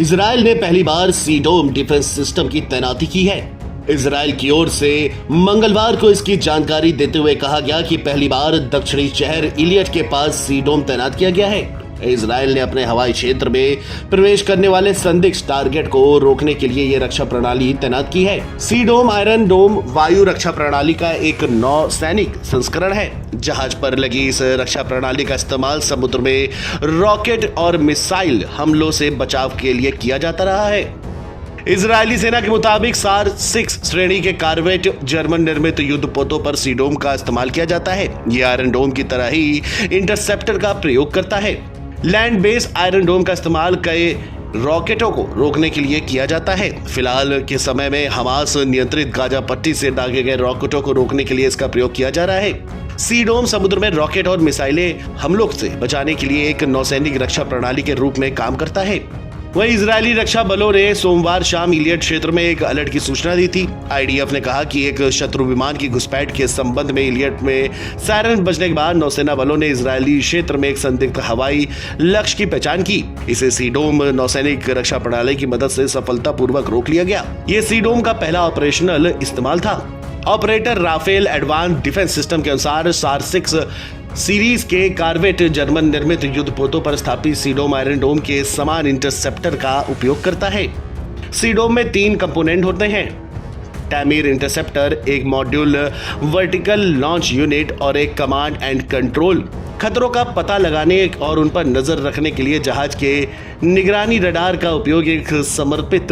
Israel ने पहली बार सीडोम defence system की तैनाती की है। इजराइल की ओर से मंगलवार को इसकी जानकारी देते हुए कहा गया कि पहली बार दक्षिणी शहर इलियट के पास सीडोम तैनात किया गया है। इजराइल ने अपने हवाई क्षेत्र में प्रवेश करने वाले संदिग्ध टारगेट को रोकने के लिए ये रक्षा प्रणाली तैनात की है। सीडोम आयरन डोम वायु रक्षा प्रणाली का एक नौसैनिक संस्करण है। जहाज पर लगी इस रक्षा प्रणाली का इस्तेमाल समुद्र में रॉकेट और मिसाइल हमलों से बचाव के लिए किया जाता रहा है। इजरायली सेना के मुताबिक सार 6 श्रेणी के कार्वेट जर्मन निर्मित युद्धपोतों पर सीडोम का इस्तेमाल किया जाता है। यह आयरन डोम की तरह ही इंटरसेप्टर का प्रयोग करता है। लैंड बेस आयरन डोम का इस्तेमाल कई रॉकेटों को रोकने के लिए किया जाता है। फिलहाल के समय में हमास नियंत्रित गाजा पट्टी से दागे गए रॉकेटों को रोकने के लिए इसका प्रयोग किया जा रहा है। सीडोम समुद्र में रॉकेट और मिसाइलें हमलों से बचाने के लिए एक नौसैनिक रक्षा प्रणाली के रूप में काम करता है। वहीं इजरायली रक्षा बलों ने सोमवार शाम इलियट क्षेत्र में एक अलर्ट की सूचना दी थी। आईडीएफ ने कहा कि एक शत्रु विमान की घुसपैठ के संबंध में इलियट में सायरन बजने के बाद नौसेना बलों ने इजरायली क्षेत्र में एक संदिग्ध हवाई लक्ष्य की पहचान की। इसे सीडोम नौसैनिक रक्षा प्रणाली की मदद से सफलतापूर्वक रोक लिया गया। ये सीडोम का पहला ऑपरेशनल इस्तेमाल था। Operator Rafael advance defence system के अनुसार सार 6 सीरीज के कार्वेट जर्मन निर्मित युद्धपोतों पर स्थापित सीडोम आयरन डोम के समान इंटरसेप्टर का उपयोग करता है। सीडोम में 3 कंपोनेंट होते हैं: टैमीर इंटरसेप्टर, एक मॉड्यूल वर्टिकल लॉन्च यूनिट और एक कमांड एंड कंट्रोल। खतरों का पता लगाने और उन पर नजर रखने के लिए जहाज के निगरानी रडार का उपयोग एक समर्पित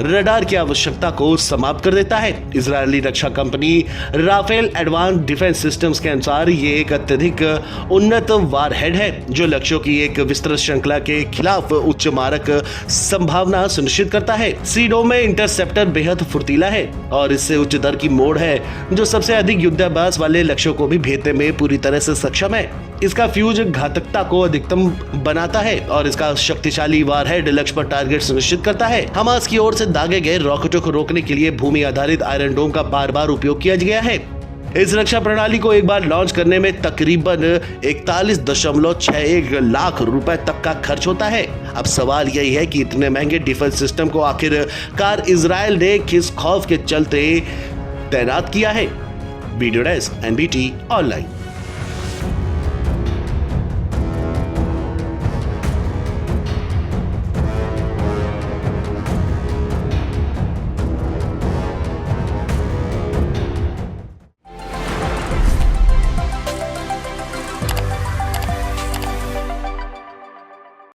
रडार की आवश्यकता को समाप्त कर देता है। इजरायली रक्षा company Rafael advance defense systems के अनुसार ये एक अत्यधिक उन्नत वारहेड है जो लक्ष्यों की एक विस्तृत श्रृंखला के खिलाफ उच्च मारक संभावना सुनिश्चित करता है। सीडोम में इंटरसेप्टर बेहद फुर्तीला है और इससे उच्च दर की मोड है जो सबसे अधिक युद्धाभ्यास वाले लक्ष्यों को भी भेदने में पूरी तरह से सक्षम है। इसका फ्यूज घातकता को अधिकतम बनाता है और इसका शक्तिशाली वारहेड लक्ष्य पर टारगेट सुनिश्चित करता है। हमास की ओर से दागे गए रॉकेटों को रोकने के लिए भूमि आधारित आयरन डोम का बार बार उपयोग किया गया है। इस रक्षा प्रणाली को एक बार लॉन्च करने में तकरीबन 41.61 लाख रुपए तक का खर्च होता है। अब सवाल यही है कि इतने महंगे डिफेंस सिस्टम को आखिरकार इजराइल ने किस खौफ के चलते तैनात किया है। Video desk NBT online.